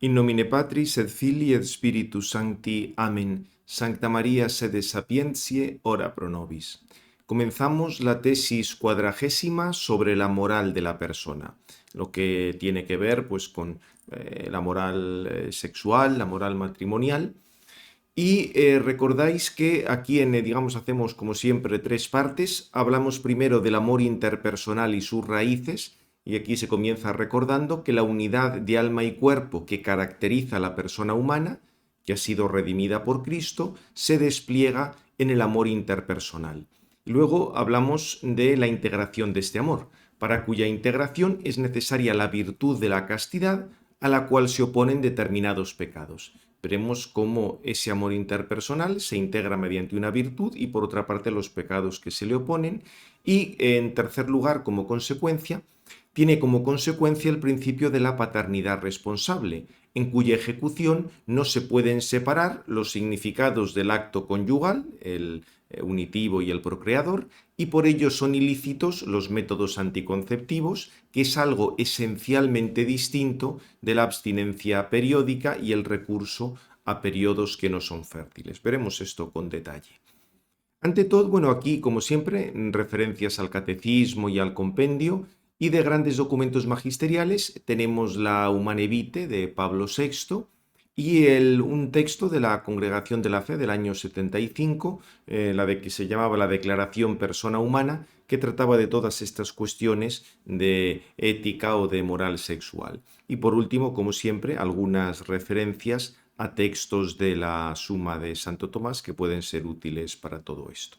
In nomine Patris et Filii et Spiritus Sancti. Amén. Sancta María, sede sapientiae, ora pro nobis. Comenzamos la tesis 40 sobre la moral de la persona, lo que tiene que ver pues, con la moral sexual, la moral matrimonial. Y recordáis que aquí digamos, hacemos como siempre tres partes. Hablamos primero del amor interpersonal y sus raíces, y aquí se comienza recordando que la unidad de alma y cuerpo que caracteriza a la persona humana, que ha sido redimida por Cristo, se despliega en el amor interpersonal. Luego hablamos de la integración de este amor, para cuya integración es necesaria la virtud de la castidad, a la cual se oponen determinados pecados. Veremos cómo ese amor interpersonal se integra mediante una virtud y por otra parte los pecados que se le oponen. Y en tercer lugar, como consecuencia, tiene como consecuencia el principio de la paternidad responsable, en cuya ejecución no se pueden separar los significados del acto conyugal, el unitivo y el procreador, y por ello son ilícitos los métodos anticonceptivos, que es algo esencialmente distinto de la abstinencia periódica y el recurso a periodos que no son fértiles. Veremos esto con detalle. Ante todo, bueno, aquí, como siempre, referencias al catecismo y al compendio, y de grandes documentos magisteriales tenemos la Humane Vitae de Pablo VI y un texto de la Congregación de la Fe del año 75, la de que se llamaba la Declaración Persona Humana, que trataba de todas estas cuestiones de ética o de moral sexual. Y por último, como siempre, algunas referencias a textos de la Suma de Santo Tomás que pueden ser útiles para todo esto.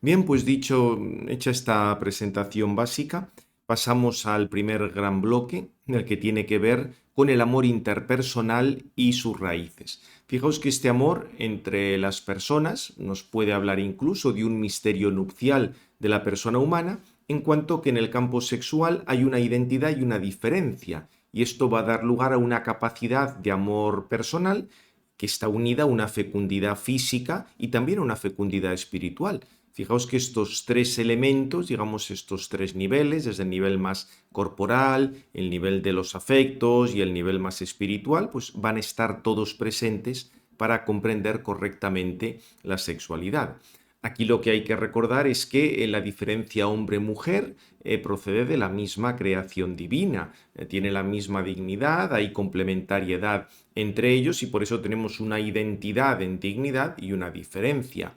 Bien, pues hecha esta presentación básica, pasamos al primer gran bloque, en el que tiene que ver con el amor interpersonal y sus raíces. Fijaos que este amor entre las personas nos puede hablar incluso de un misterio nupcial de la persona humana, en cuanto que en el campo sexual hay una identidad y una diferencia, y esto va a dar lugar a una capacidad de amor personal que está unida a una fecundidad física y también a una fecundidad espiritual. Fijaos que estos tres elementos, digamos estos tres niveles, desde el nivel más corporal, el nivel de los afectos y el nivel más espiritual, pues van a estar todos presentes para comprender correctamente la sexualidad. Aquí lo que hay que recordar es que la diferencia hombre-mujer procede de la misma creación divina, tiene la misma dignidad, hay complementariedad entre ellos y por eso tenemos una identidad en dignidad y una diferencia.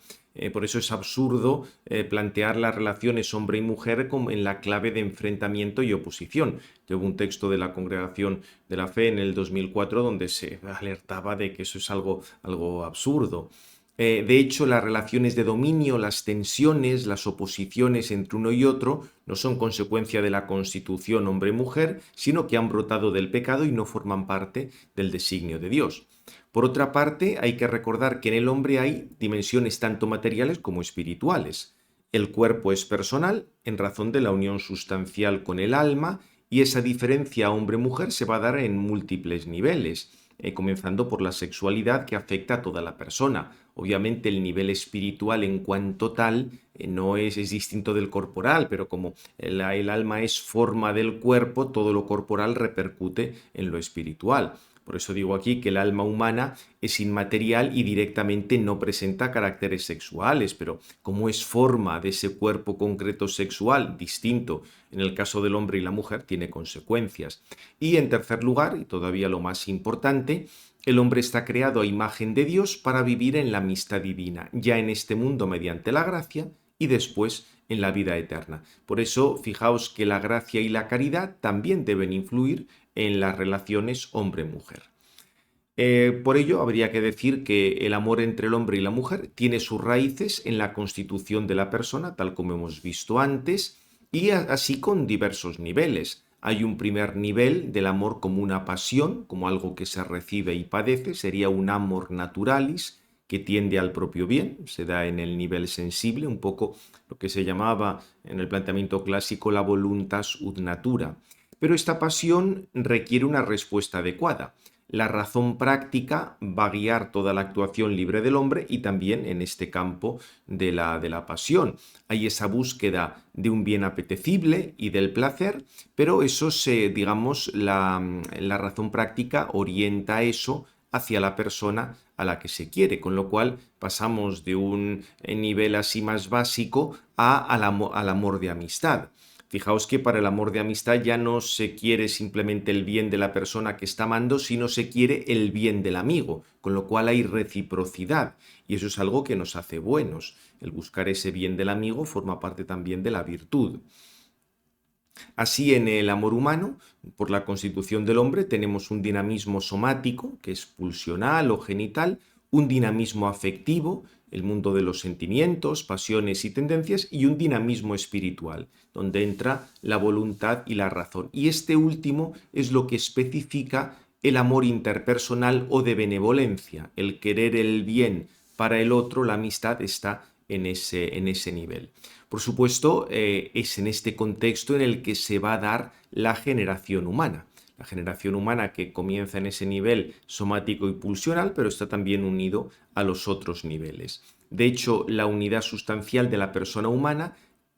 Por eso es absurdo plantear las relaciones hombre y mujer como en la clave de enfrentamiento y oposición. Hubo un texto de la Congregación de la Fe en el 2004 donde se alertaba de que eso es algo absurdo. De hecho, las relaciones de dominio, las tensiones, las oposiciones entre uno y otro no son consecuencia de la constitución hombre-mujer, sino que han brotado del pecado y no forman parte del designio de Dios. Por otra parte, hay que recordar que en el hombre hay dimensiones tanto materiales como espirituales. El cuerpo es personal en razón de la unión sustancial con el alma y esa diferencia hombre-mujer se va a dar en múltiples niveles, comenzando por la sexualidad que afecta a toda la persona. Obviamente el nivel espiritual en cuanto tal no es distinto del corporal, pero como el alma es forma del cuerpo, todo lo corporal repercute en lo espiritual. Por eso digo aquí que el alma humana es inmaterial y directamente no presenta caracteres sexuales, pero como es forma de ese cuerpo concreto sexual distinto en el caso del hombre y la mujer, tiene consecuencias. Y en tercer lugar, y todavía lo más importante, el hombre está creado a imagen de Dios para vivir en la amistad divina, ya en este mundo mediante la gracia y después en la vida eterna. Por eso, fijaos que la gracia y la caridad también deben influir en las relaciones hombre-mujer. Por ello, habría que decir que el amor entre el hombre y la mujer tiene sus raíces en la constitución de la persona, tal como hemos visto antes, y así con diversos niveles. Hay un primer nivel del amor como una pasión, como algo que se recibe y padece, sería un amor naturalis, que tiende al propio bien, se da en el nivel sensible, un poco lo que se llamaba en el planteamiento clásico la voluntas ut natura. Pero esta pasión requiere una respuesta adecuada. la razón práctica va a guiar toda la actuación libre del hombre y también en este campo de la pasión. Hay esa búsqueda de un bien apetecible y del placer, pero eso digamos, la razón práctica orienta eso hacia la persona a la que se quiere, con lo cual pasamos de un nivel así más básico al amor de amistad. Fijaos que para el amor de amistad ya no se quiere simplemente el bien de la persona que está amando, sino se quiere el bien del amigo, con lo cual hay reciprocidad y eso es algo que nos hace buenos. El buscar ese bien del amigo forma parte también de la virtud. Así, en el amor humano, por la constitución del hombre, tenemos un dinamismo somático, que es pulsional o genital, un dinamismo afectivo, el mundo de los sentimientos, pasiones y tendencias, y un dinamismo espiritual, donde entra la voluntad y la razón. Y este último es lo que especifica el amor interpersonal o de benevolencia, el querer el bien para el otro, la amistad está en ese nivel. Por supuesto, es en este contexto en el que se va a dar la generación humana. La generación humana que comienza en ese nivel somático y pulsional, pero está también unido a los otros niveles. De hecho, la unidad sustancial de la persona humana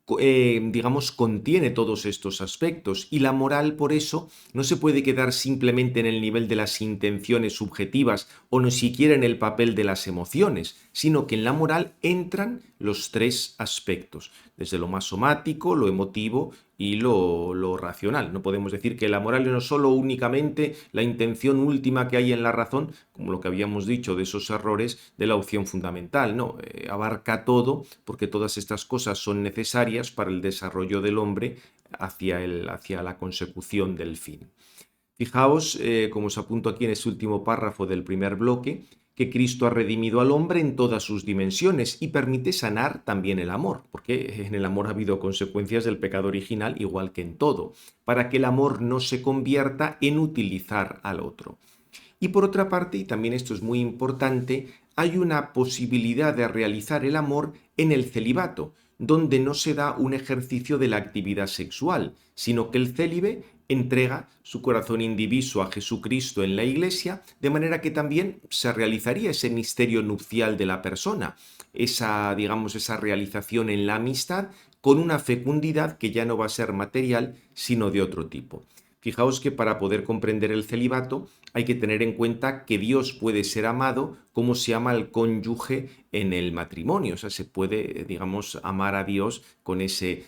digamos, contiene todos estos aspectos y la moral, por eso, no se puede quedar simplemente en el nivel de las intenciones subjetivas o ni siquiera en el papel de las emociones, sino que en la moral entran los tres aspectos, desde lo más somático, lo emotivo y lo racional. No podemos decir que la moral no es solo únicamente la intención última que hay en la razón, como lo que habíamos dicho de esos errores de la opción fundamental, no, abarca todo porque todas estas cosas son necesarias para el desarrollo del hombre hacia la consecución del fin. Fijaos, como os apunto aquí en este último párrafo del primer bloque, que Cristo ha redimido al hombre en todas sus dimensiones y permite sanar también el amor, porque en el amor ha habido consecuencias del pecado original igual que en todo, para que el amor no se convierta en utilizar al otro. Y por otra parte, y también esto es muy importante, hay una posibilidad de realizar el amor en el celibato, donde no se da un ejercicio de la actividad sexual, sino que el célibe entrega su corazón indiviso a Jesucristo en la Iglesia, de manera que también se realizaría ese misterio nupcial de la persona, digamos, esa realización en la amistad con una fecundidad que ya no va a ser material, sino de otro tipo. Fijaos que para poder comprender el celibato hay que tener en cuenta que Dios puede ser amado como se ama al cónyuge en el matrimonio. O sea, se puede, digamos, amar a Dios con ese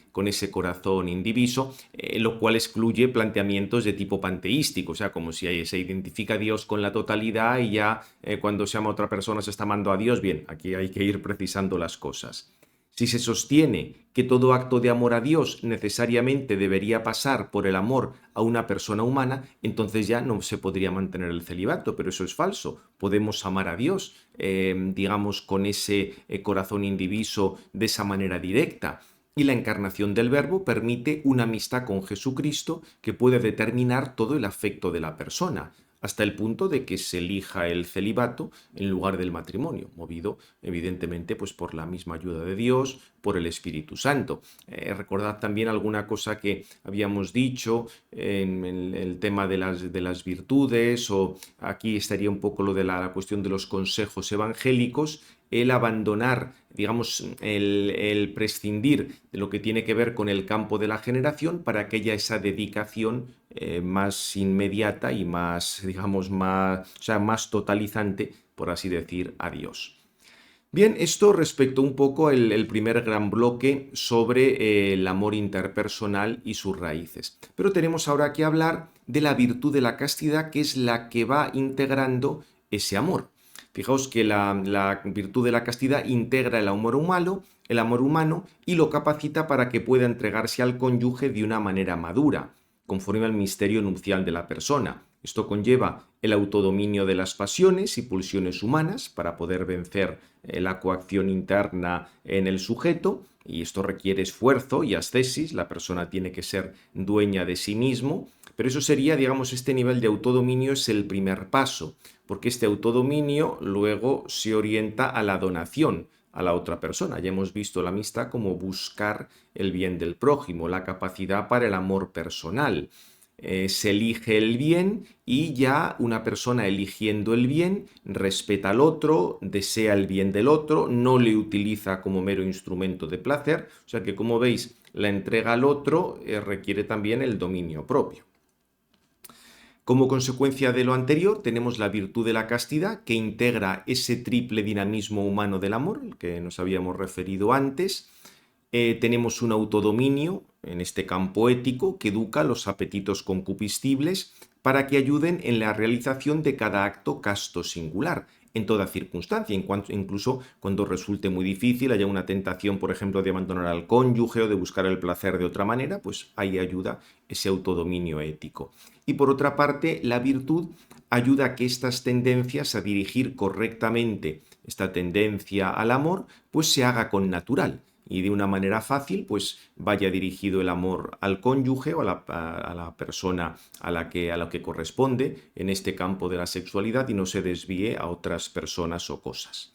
corazón indiviso, lo cual excluye planteamientos de tipo panteístico. O sea, como si se identifica a Dios con la totalidad y ya cuando se ama a otra persona se está amando a Dios. Bien, aquí hay que ir precisando las cosas. Si se sostiene que todo acto de amor a Dios necesariamente debería pasar por el amor a una persona humana, entonces ya no se podría mantener el celibato, pero eso es falso. Podemos amar a Dios, digamos, con ese corazón indiviso de esa manera directa. Y la encarnación del Verbo permite una amistad con Jesucristo que puede determinar todo el afecto de la persona, hasta el punto de que se elija el celibato en lugar del matrimonio, movido evidentemente pues por la misma ayuda de Dios, por el Espíritu Santo. Recordad también alguna cosa que habíamos dicho en el tema de las virtudes, o aquí estaría un poco lo de la cuestión de los consejos evangélicos, el abandonar, digamos, el prescindir de lo que tiene que ver con el campo de la generación para que haya esa dedicación más inmediata y más, digamos, más totalizante, por así decir, a Dios. Bien, esto respecto un poco el primer gran bloque sobre el amor interpersonal y sus raíces. Pero tenemos ahora que hablar de la virtud de la castidad, que es la que va integrando ese amor. Fijaos que la virtud de la castidad integra el amor humano y lo capacita para que pueda entregarse al cónyuge de una manera madura, conforme al misterio nupcial de la persona. Esto conlleva el autodominio de las pasiones y pulsiones humanas para poder vencer la coacción interna en el sujeto, y esto requiere esfuerzo y ascesis. La persona tiene que ser dueña de sí mismo, pero eso sería, digamos, este nivel de autodominio es el primer paso, porque este autodominio luego se orienta a la donación a la otra persona. Ya hemos visto la amistad como buscar el bien del prójimo, la capacidad para el amor personal. Se elige el bien y ya una persona eligiendo el bien respeta al otro, desea el bien del otro, no le utiliza como mero instrumento de placer. O sea que, como veis, la entrega al otro requiere también el dominio propio. Como consecuencia de lo anterior, tenemos la virtud de la castidad, que integra ese triple dinamismo humano del amor, al que nos habíamos referido antes. Tenemos un autodominio en este campo ético que educa los apetitos concupiscibles para que ayuden en la realización de cada acto casto singular, en toda circunstancia, incluso cuando resulte muy difícil, haya una tentación, por ejemplo, de abandonar al cónyuge o de buscar el placer de otra manera, pues ahí ayuda ese autodominio ético. Y por otra parte, la virtud ayuda a que estas tendencias a dirigir correctamente esta tendencia al amor, pues se haga con natural y de una manera fácil, pues vaya dirigido el amor al cónyuge o a la persona a la que corresponde en este campo de la sexualidad y no se desvíe a otras personas o cosas.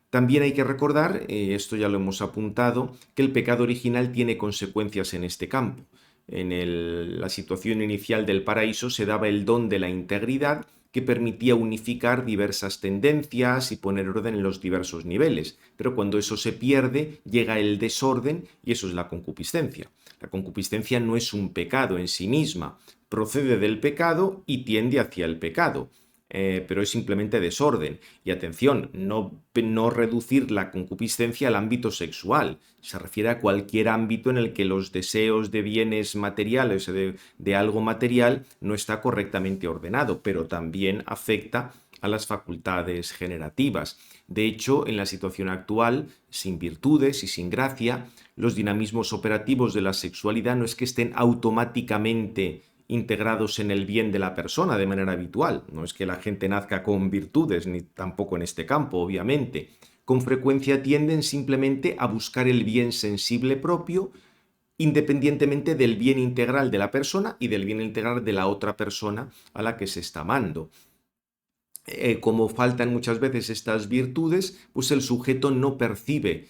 También hay que recordar, esto ya lo hemos apuntado, que el pecado original tiene consecuencias en este campo. La situación inicial del paraíso se daba el don de la integridad que permitía unificar diversas tendencias y poner orden en los diversos niveles. Pero cuando eso se pierde, llega el desorden y eso es la concupiscencia. La concupiscencia no es un pecado en sí misma, procede del pecado y tiende hacia el pecado. Pero es simplemente desorden. Y atención, no reducir la concupiscencia al ámbito sexual. Se refiere a cualquier ámbito en el que los deseos de bienes materiales o de algo material no está correctamente ordenado, pero también afecta a las facultades generativas. De hecho, en la situación actual, sin virtudes y sin gracia, los dinamismos operativos de la sexualidad no es que estén automáticamente integrados en el bien de la persona de manera habitual. No es que la gente nazca con virtudes, ni tampoco en este campo, obviamente. Con frecuencia tienden simplemente a buscar el bien sensible propio, independientemente del bien integral de la persona y del bien integral de la otra persona a la que se está amando. Como faltan muchas veces estas virtudes, pues el sujeto no percibe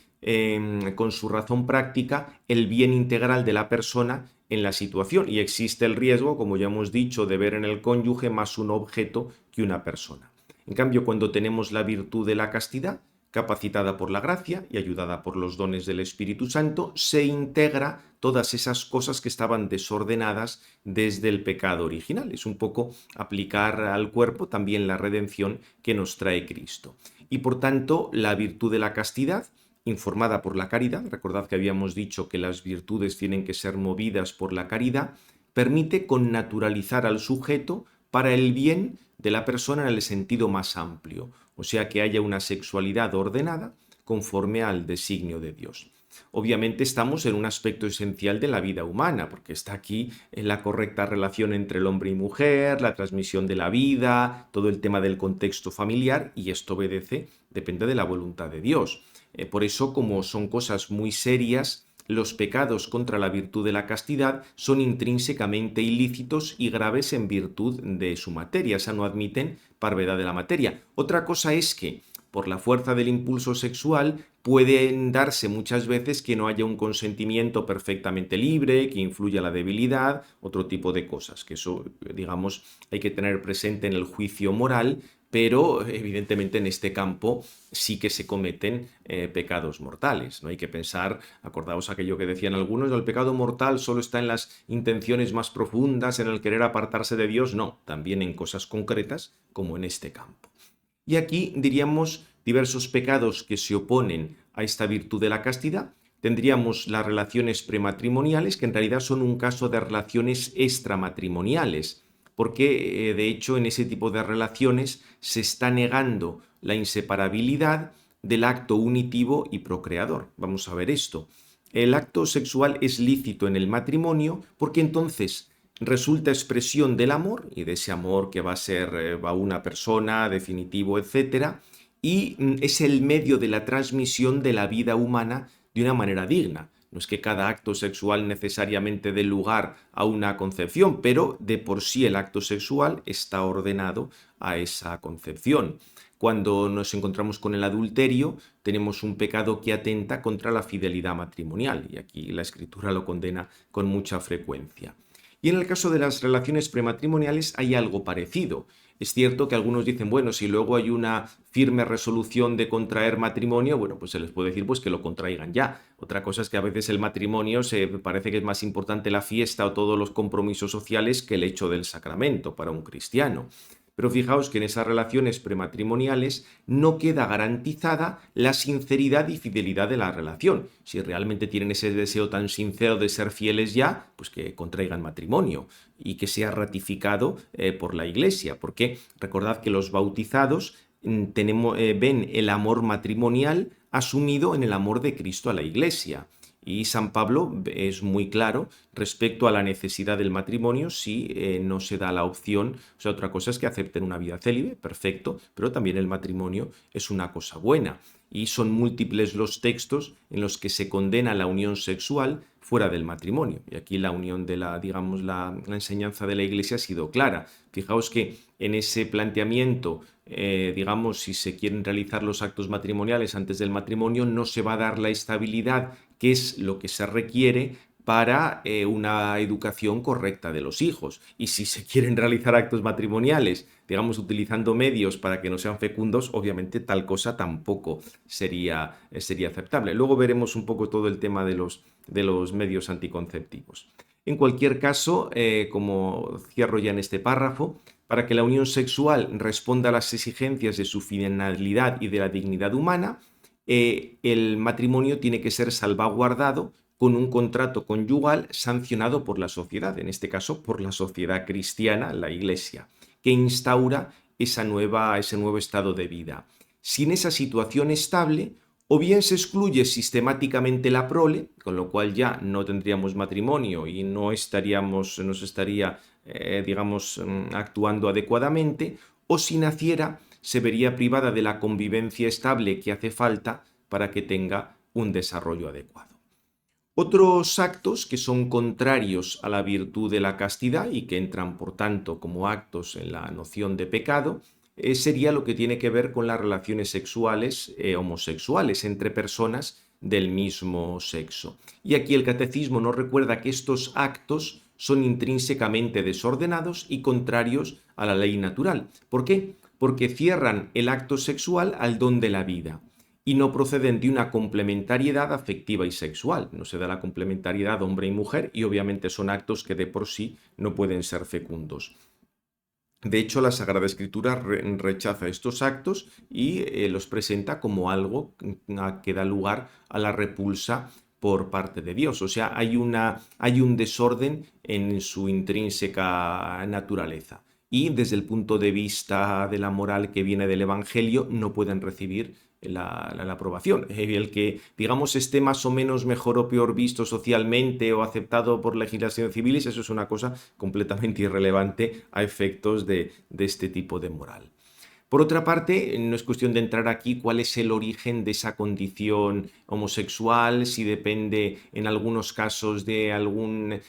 con su razón práctica el bien integral de la persona en la situación y existe el riesgo, como ya hemos dicho, de ver en el cónyuge más un objeto que una persona. En cambio, cuando tenemos la virtud de la castidad, capacitada por la gracia y ayudada por los dones del Espíritu Santo, se integra todas esas cosas que estaban desordenadas desde el pecado original. Es un poco aplicar al cuerpo también la redención que nos trae Cristo. Y por tanto, la virtud de la castidad, informada por la caridad, recordad que habíamos dicho que las virtudes tienen que ser movidas por la caridad, permite connaturalizar al sujeto para el bien de la persona en el sentido más amplio, o sea que haya una sexualidad ordenada conforme al designio de Dios. Obviamente estamos en un aspecto esencial de la vida humana, porque está aquí en la correcta relación entre el hombre y mujer, la transmisión de la vida, todo el tema del contexto familiar, y esto depende de la voluntad de Dios. Por eso, como son cosas muy serias, los pecados contra la virtud de la castidad son intrínsecamente ilícitos y graves en virtud de su materia, o sea, no admiten parvedad de la materia. Otra cosa es que, por la fuerza del impulso sexual, pueden darse muchas veces que no haya un consentimiento perfectamente libre, que influya la debilidad, otro tipo de cosas, que eso, digamos, hay que tener presente en el juicio moral, pero evidentemente en este campo sí que se cometen pecados mortales. No hay que pensar, acordaos aquello que decían algunos, el pecado mortal solo está en las intenciones más profundas, en el querer apartarse de Dios. No, también en cosas concretas como en este campo. Y aquí diríamos diversos pecados que se oponen a esta virtud de la castidad. Tendríamos las relaciones prematrimoniales, que en realidad son un caso de relaciones extramatrimoniales, porque de hecho en ese tipo de relaciones se está negando la inseparabilidad del acto unitivo y procreador. Vamos a ver esto. El acto sexual es lícito en el matrimonio porque entonces resulta expresión del amor y de ese amor que va a ser a una persona, definitivo, etcétera, y es el medio de la transmisión de la vida humana de una manera digna. No es que cada acto sexual necesariamente dé lugar a una concepción, pero de por sí el acto sexual está ordenado a esa concepción. Cuando nos encontramos con el adulterio, tenemos un pecado que atenta contra la fidelidad matrimonial, y aquí la Escritura lo condena con mucha frecuencia. Y en el caso de las relaciones prematrimoniales hay algo parecido. Es cierto que algunos dicen, bueno, si luego hay una firme resolución de contraer matrimonio, bueno, pues se les puede decir pues que lo contraigan ya. Otra cosa es que a veces el matrimonio se parece que es más importante la fiesta o todos los compromisos sociales que el hecho del sacramento para un cristiano. Pero fijaos que en esas relaciones prematrimoniales no queda garantizada la sinceridad y fidelidad de la relación. Si realmente tienen ese deseo tan sincero de ser fieles ya, pues que contraigan matrimonio y que sea ratificado por la Iglesia. Porque recordad que los bautizados ven el amor matrimonial asumido en el amor de Cristo a la Iglesia. Y San Pablo es muy claro respecto a la necesidad del matrimonio si no se da la opción. O sea, otra cosa es que acepten una vida célibe, perfecto, pero también el matrimonio es una cosa buena. Y son múltiples los textos en los que se condena la unión sexual fuera del matrimonio. Y aquí la unión de digamos, la enseñanza de la Iglesia ha sido clara. Fijaos que en ese planteamiento, digamos, si se quieren realizar los actos matrimoniales antes del matrimonio, no se va a dar la estabilidad que es lo que se requiere para una educación correcta de los hijos. Y si se quieren realizar actos matrimoniales, digamos, utilizando medios para que no sean fecundos, obviamente tal cosa tampoco sería aceptable. Luego veremos un poco todo el tema de los medios anticonceptivos. En cualquier caso, como cierro ya en este párrafo, para que la unión sexual responda a las exigencias de su finalidad y de la dignidad humana, el matrimonio tiene que ser salvaguardado con un contrato conyugal sancionado por la sociedad, en este caso por la sociedad cristiana, la Iglesia, que instaura ese nuevo estado de vida. Sin esa situación estable, o bien se excluye sistemáticamente la prole, con lo cual ya no tendríamos matrimonio y no se estaría, digamos, actuando adecuadamente, o si naciera, se vería privada de la convivencia estable que hace falta para que tenga un desarrollo adecuado. Otros actos que son contrarios a la virtud de la castidad y que entran, por tanto, como actos en la noción de pecado, sería lo que tiene que ver con las relaciones sexuales homosexuales entre personas del mismo sexo. Y aquí el catecismo nos recuerda que estos actos son intrínsecamente desordenados y contrarios a la ley natural. ¿Por qué? Porque cierran el acto sexual al don de la vida y no proceden de una complementariedad afectiva y sexual. No se da la complementariedad hombre y mujer y obviamente son actos que de por sí no pueden ser fecundos. De hecho, la Sagrada Escritura rechaza estos actos y los presenta como algo que da lugar a la repulsa por parte de Dios. O sea, hay un desorden en su intrínseca naturaleza. Y desde el punto de vista de la moral que viene del Evangelio, no pueden recibir la aprobación. El que, digamos, esté más o menos mejor o peor visto socialmente o aceptado por legislación civil, eso es una cosa completamente irrelevante a efectos de este tipo de moral. Por otra parte, no es cuestión de entrar aquí cuál es el origen de esa condición homosexual, si depende en algunos casos de algún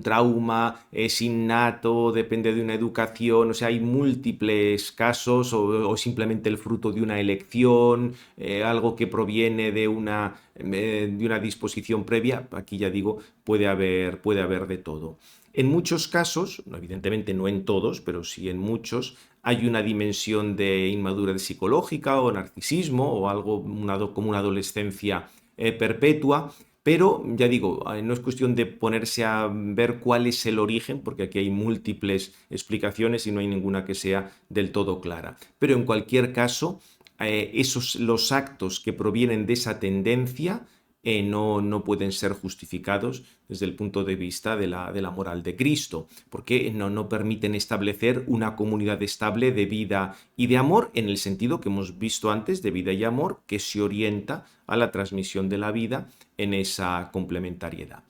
trauma, es innato, depende de una educación, o sea, hay múltiples casos o simplemente el fruto de una elección, algo que proviene de una disposición previa. Aquí ya digo, puede haber de todo. En muchos casos, evidentemente no en todos, pero sí en muchos, hay una dimensión de inmadurez psicológica o narcisismo o algo como una adolescencia perpetua, pero ya digo, no es cuestión de ponerse a ver cuál es el origen, porque aquí hay múltiples explicaciones y no hay ninguna que sea del todo clara. Pero en cualquier caso, los actos que provienen de esa tendencia no pueden ser justificados desde el punto de vista de la moral de Cristo, porque no permiten establecer una comunidad estable de vida y de amor, en el sentido que hemos visto antes, de vida y amor, que se orienta a la transmisión de la vida en esa complementariedad.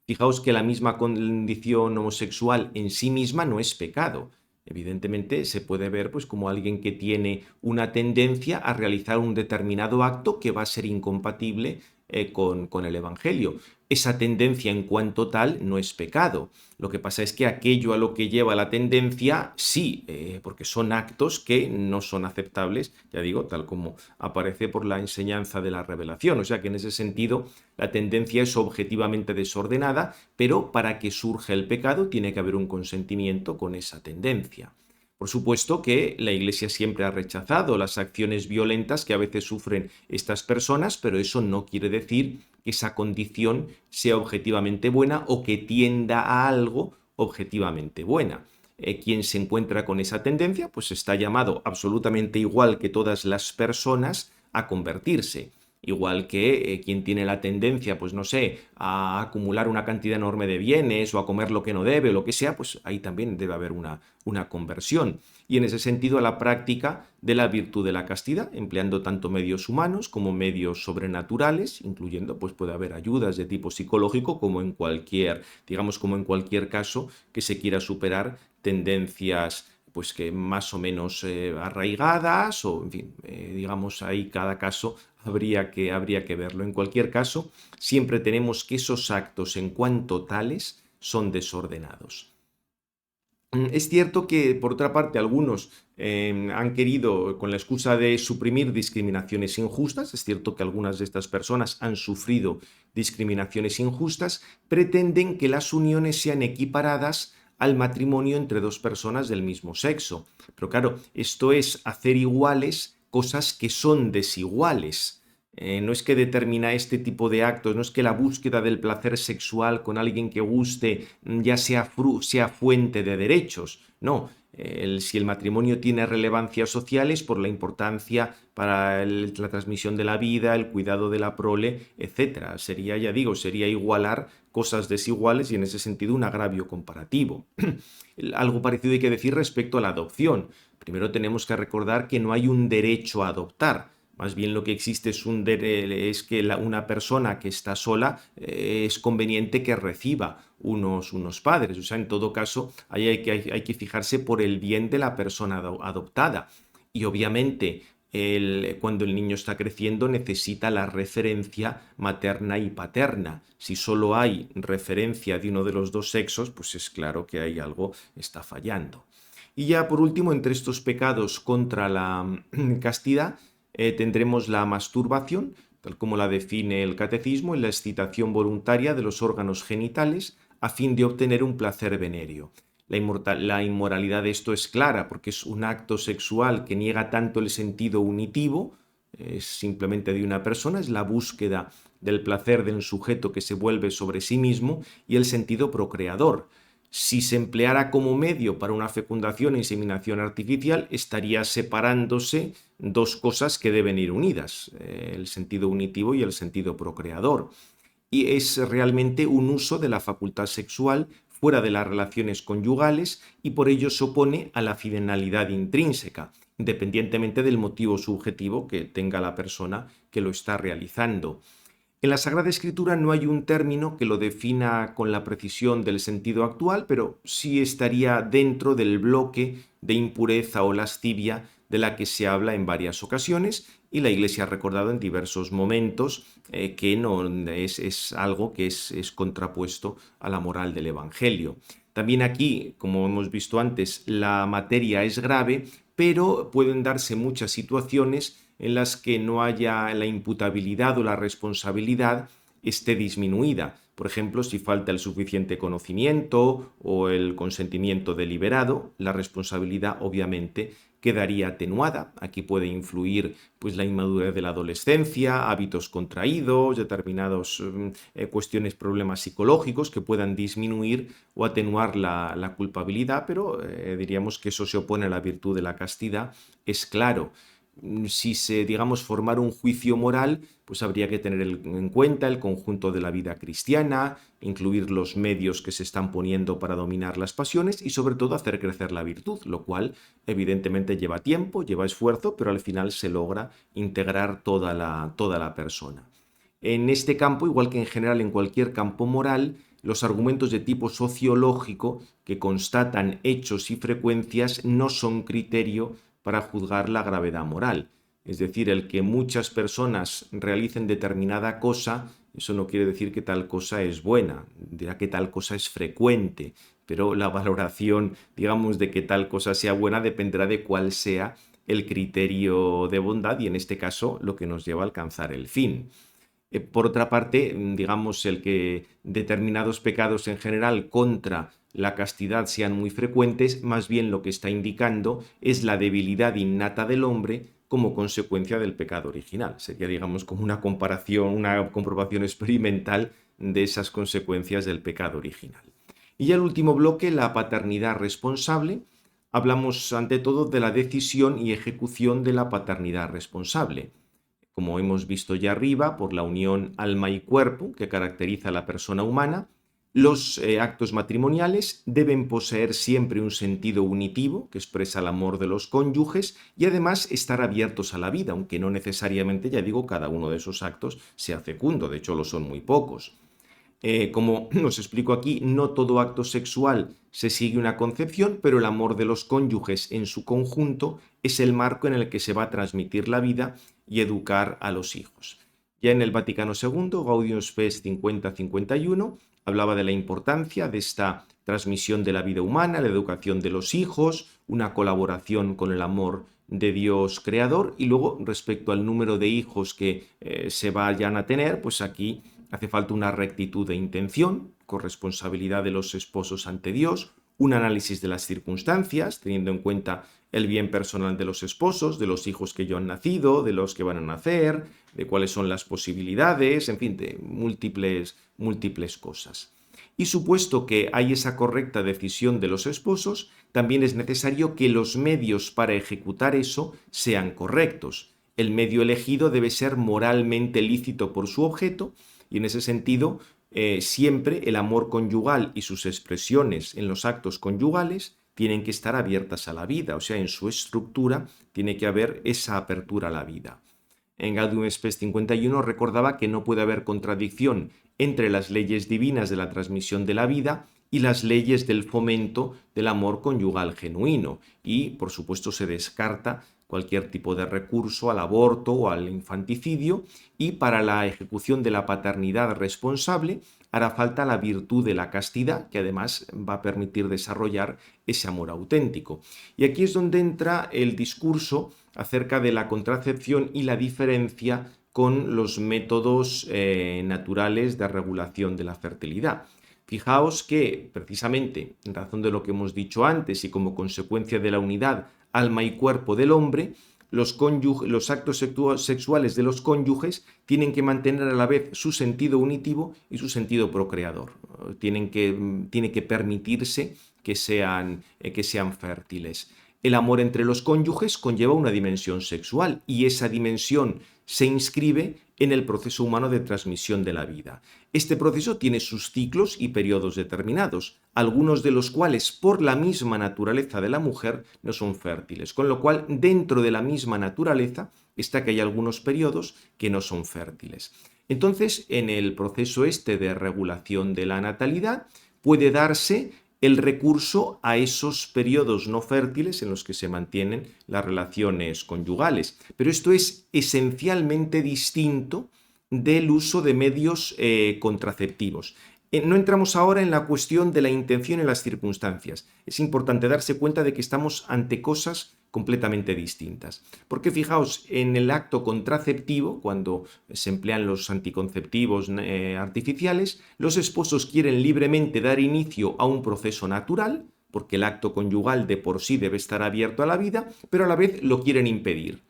Fijaos que la misma condición homosexual en sí misma no es pecado. Evidentemente se puede ver pues, como alguien que tiene una tendencia a realizar un determinado acto que va a ser incompatible con el Evangelio. esa tendencia en cuanto tal no es pecado. Lo que pasa es que aquello a lo que lleva la tendencia, sí, porque son actos que no son aceptables, ya digo, tal como aparece por la enseñanza de la revelación. O sea que en ese sentido la tendencia es objetivamente desordenada, pero para que surja el pecado tiene que haber un consentimiento con esa tendencia. Por supuesto que la Iglesia siempre ha rechazado las acciones violentas que a veces sufren estas personas, pero eso no quiere decir que esa condición sea objetivamente buena o que tienda a algo objetivamente buena. Quien se encuentra con esa tendencia, pues está llamado absolutamente igual que todas las personas a convertirse. Igual que quien tiene la tendencia, pues no sé, a acumular una cantidad enorme de bienes o a comer lo que no debe o lo que sea, pues ahí también debe haber una conversión. Y en ese sentido a la práctica de la virtud de la castidad, empleando tanto medios humanos como medios sobrenaturales, incluyendo, pues puede haber ayudas de tipo psicológico como en cualquier, digamos, como en cualquier caso que se quiera superar tendencias pues que más o menos arraigadas o, en fin, digamos, ahí cada caso habría que verlo. En cualquier caso, siempre tenemos que esos actos en cuanto tales son desordenados. Es cierto que, por otra parte, algunos han querido, con la excusa de suprimir discriminaciones injustas, es cierto que algunas de estas personas han sufrido discriminaciones injustas, pretenden que las uniones sean equiparadas al matrimonio entre dos personas del mismo sexo. Pero claro, esto es hacer iguales cosas que son desiguales. No es que determina este tipo de actos, no es que la búsqueda del placer sexual con alguien que guste ya sea fuente de derechos, no. Si el matrimonio tiene relevancia social es por la importancia para la transmisión de la vida, el cuidado de la prole, etcétera. Sería, ya digo, sería igualar cosas desiguales y en ese sentido un agravio comparativo. Algo parecido hay que decir respecto a la adopción. Primero tenemos que recordar que no hay un derecho a adoptar. Más bien lo que existe es que una persona que está sola es conveniente que reciba unos padres. O sea, en todo caso, ahí hay que fijarse por el bien de la persona adoptada. Y obviamente, cuando el niño está creciendo, necesita la referencia materna y paterna. Si solo hay referencia de uno de los dos sexos, pues es claro que hay algo está fallando. Y ya por último, entre estos pecados contra la castidad, tendremos la masturbación, tal como la define el catecismo, y la excitación voluntaria de los órganos genitales a fin de obtener un placer venéreo. La inmoralidad de esto es clara porque es un acto sexual que niega tanto el sentido unitivo, es simplemente de una persona, es la búsqueda del placer de un sujeto que se vuelve sobre sí mismo y el sentido procreador. Si se empleara como medio para una fecundación e inseminación artificial, estaría separándose dos cosas que deben ir unidas, el sentido unitivo y el sentido procreador. Y es realmente un uso de la facultad sexual fuera de las relaciones conyugales y por ello se opone a la finalidad intrínseca, independientemente del motivo subjetivo que tenga la persona que lo está realizando. En la Sagrada Escritura no hay un término que lo defina con la precisión del sentido actual, pero sí estaría dentro del bloque de impureza o lascivia de la que se habla en varias ocasiones y la Iglesia ha recordado en diversos momentos que no es algo que es contrapuesto a la moral del Evangelio. También aquí, como hemos visto antes, la materia es grave, pero pueden darse muchas situaciones en las que no haya la imputabilidad o la responsabilidad esté disminuida. Por ejemplo, si falta el suficiente conocimiento o el consentimiento deliberado, la responsabilidad obviamente quedaría atenuada. Aquí puede influir pues, la inmadurez de la adolescencia, hábitos contraídos, determinadas cuestiones, problemas psicológicos que puedan disminuir o atenuar la culpabilidad, pero diríamos que eso se opone a la virtud de la castidad, es claro. Si se, digamos, formar un juicio moral, pues habría que tener en cuenta el conjunto de la vida cristiana, incluir los medios que se están poniendo para dominar las pasiones y sobre todo hacer crecer la virtud, lo cual evidentemente lleva tiempo, lleva esfuerzo, pero al final se logra integrar toda la persona. En este campo, igual que en general en cualquier campo moral, los argumentos de tipo sociológico que constatan hechos y frecuencias no son criterio para juzgar la gravedad moral. Es decir, el que muchas personas realicen determinada cosa Eso no quiere decir que tal cosa es buena, dirá que tal cosa es frecuente, pero la valoración, digamos, de que tal cosa sea buena dependerá de cuál sea el criterio de bondad y en este caso lo que nos lleva a alcanzar el fin. Por otra parte, digamos, el que determinados pecados en general contra la castidad sean muy frecuentes, más bien lo que está indicando es la debilidad innata del hombre como consecuencia del pecado original. Sería, digamos, como una comparación, una comprobación experimental de esas consecuencias del pecado original. Y ya el último bloque, la paternidad responsable. Hablamos ante todo de la decisión y ejecución de la paternidad responsable. Como hemos visto ya arriba, por la unión alma y cuerpo que caracteriza a la persona humana, los actos matrimoniales deben poseer siempre un sentido unitivo que expresa el amor de los cónyuges y además estar abiertos a la vida, aunque no necesariamente, ya digo, cada uno de esos actos sea fecundo, de hecho lo son muy pocos. Como os explico aquí, no todo acto sexual se sigue una concepción, pero el amor de los cónyuges en su conjunto es el marco en el que se va a transmitir la vida y educar a los hijos. Ya en el Vaticano II, Gaudium Spes 50-51, hablaba de la importancia de esta transmisión de la vida humana, la educación de los hijos, una colaboración con el amor de Dios creador y luego respecto al número de hijos que se vayan a tener, pues aquí hace falta una rectitud de intención, corresponsabilidad de los esposos ante Dios, un análisis de las circunstancias, teniendo en cuenta el bien personal de los esposos, de los hijos que ya han nacido, de los que van a nacer, de cuáles son las posibilidades, en fin, de múltiples cosas. Y supuesto que hay esa correcta decisión de los esposos, también es necesario que los medios para ejecutar eso sean correctos. El medio elegido debe ser moralmente lícito por su objeto y en ese sentido siempre el amor conyugal y sus expresiones en los actos conyugales tienen que estar abiertas a la vida, o sea, en su estructura tiene que haber esa apertura a la vida. En Gaudium Spes 51 recordaba que no puede haber contradicción entre las leyes divinas de la transmisión de la vida y las leyes del fomento del amor conyugal genuino y, por supuesto, se descarta cualquier tipo de recurso al aborto o al infanticidio y para la ejecución de la paternidad responsable hará falta la virtud de la castidad, que además va a permitir desarrollar ese amor auténtico. Y aquí es donde entra el discurso acerca de la contracepción y la diferencia con los métodos naturales de regulación de la fertilidad. Fijaos que, precisamente, en razón de lo que hemos dicho antes y como consecuencia de la unidad alma y cuerpo del hombre, los actos sexuales de los cónyuges tienen que mantener a la vez su sentido unitivo y su sentido procreador. Tiene que permitirse que sean fértiles. El amor entre los cónyuges conlleva una dimensión sexual y esa dimensión se inscribe en el proceso humano de transmisión de la vida. Este proceso tiene sus ciclos y periodos determinados, algunos de los cuales por la misma naturaleza de la mujer no son fértiles, con lo cual dentro de la misma naturaleza está que hay algunos periodos que no son fértiles. Entonces, en el proceso este de regulación de la natalidad puede darse el recurso a esos periodos no fértiles en los que se mantienen las relaciones conyugales. Pero esto es esencialmente distinto del uso de medios contraceptivos. No entramos ahora en la cuestión de la intención y las circunstancias. Es importante darse cuenta de que estamos ante cosas completamente distintas. Porque fijaos, en el acto contraceptivo, cuando se emplean los anticonceptivos artificiales, los esposos quieren libremente dar inicio a un proceso natural, porque el acto conyugal de por sí debe estar abierto a la vida, pero a la vez lo quieren impedir.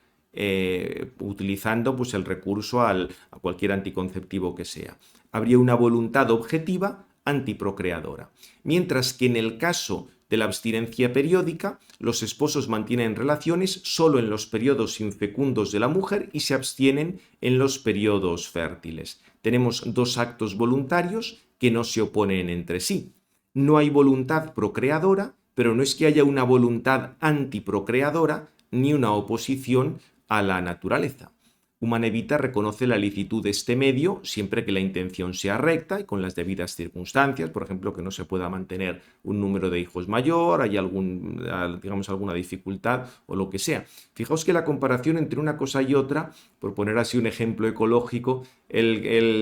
Utilizando pues, el recurso a cualquier anticonceptivo que sea. Habría una voluntad objetiva antiprocreadora. Mientras que en el caso de la abstinencia periódica, los esposos mantienen relaciones solo en los periodos infecundos de la mujer y se abstienen en los periodos fértiles. Tenemos dos actos voluntarios que no se oponen entre sí. No hay voluntad procreadora, pero no es que haya una voluntad antiprocreadora ni una oposición a la naturaleza. Humanevita reconoce la licitud de este medio siempre que la intención sea recta y con las debidas circunstancias, por ejemplo, que no se pueda mantener un número de hijos mayor, hay digamos, alguna dificultad o lo que sea. Fijaos que la comparación entre una cosa y otra, por poner así un ejemplo ecológico,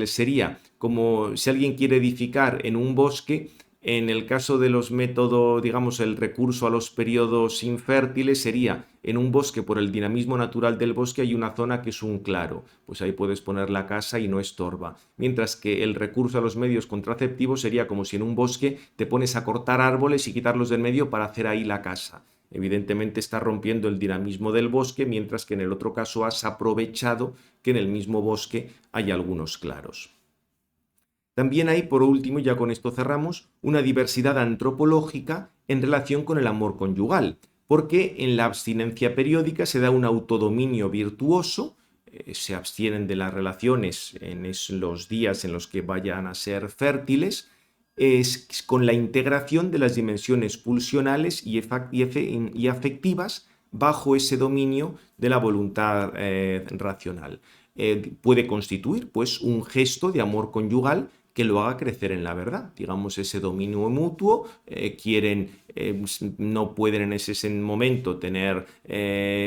sería como si alguien quiere edificar en un bosque. En el caso de los métodos, digamos, el recurso a los periodos infértiles sería en un bosque, por el dinamismo natural del bosque, hay una zona que es un claro, pues ahí puedes poner la casa y no estorba. Mientras que el recurso a los medios contraceptivos sería como si en un bosque te pones a cortar árboles y quitarlos del medio para hacer ahí la casa. Evidentemente está rompiendo el dinamismo del bosque, mientras que en el otro caso has aprovechado que en el mismo bosque hay algunos claros. También hay, por último, ya con esto cerramos, una diversidad antropológica en relación con el amor conyugal, porque en la abstinencia periódica se da un autodominio virtuoso, se abstienen de las relaciones en los días en los que vayan a ser fértiles, es con la integración de las dimensiones pulsionales y afectivas bajo ese dominio de la voluntad racional. Puede constituir pues un gesto de amor conyugal que lo haga crecer en la verdad, digamos ese dominio mutuo, no pueden en ese momento tener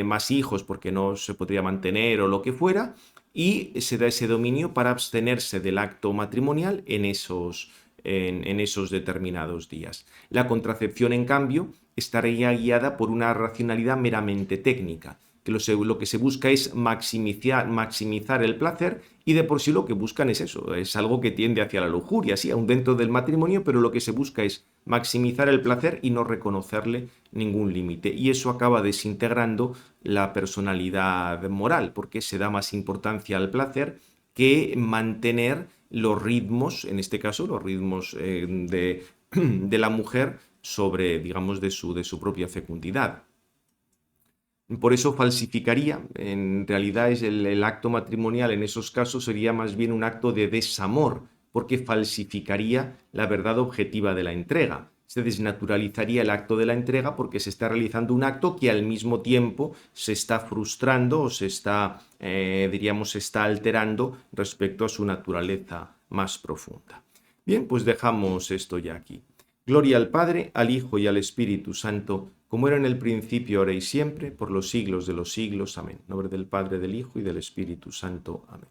más hijos porque no se podría mantener o lo que fuera, y se da ese dominio para abstenerse del acto matrimonial en esos determinados días. La contracepción, en cambio, estaría guiada por una racionalidad meramente técnica, que lo que se busca es maximizar el placer, y de por sí lo que buscan es eso, es algo que tiende hacia la lujuria, sí, aún dentro del matrimonio, pero lo que se busca es maximizar el placer y no reconocerle ningún límite. Y eso acaba desintegrando la personalidad moral, porque se da más importancia al placer que mantener los ritmos, en este caso los ritmos de la mujer sobre, digamos, de su propia fecundidad. Por eso falsificaría, en realidad es el acto matrimonial en esos casos sería más bien un acto de desamor, porque falsificaría la verdad objetiva de la entrega. Se desnaturalizaría el acto de la entrega porque se está realizando un acto que al mismo tiempo se está frustrando o diríamos, se está alterando respecto a su naturaleza más profunda. Bien, pues dejamos esto ya aquí. Gloria al Padre, al Hijo y al Espíritu Santo, como era en el principio, ahora y siempre, por los siglos de los siglos. Amén. En nombre del Padre, del Hijo y del Espíritu Santo. Amén.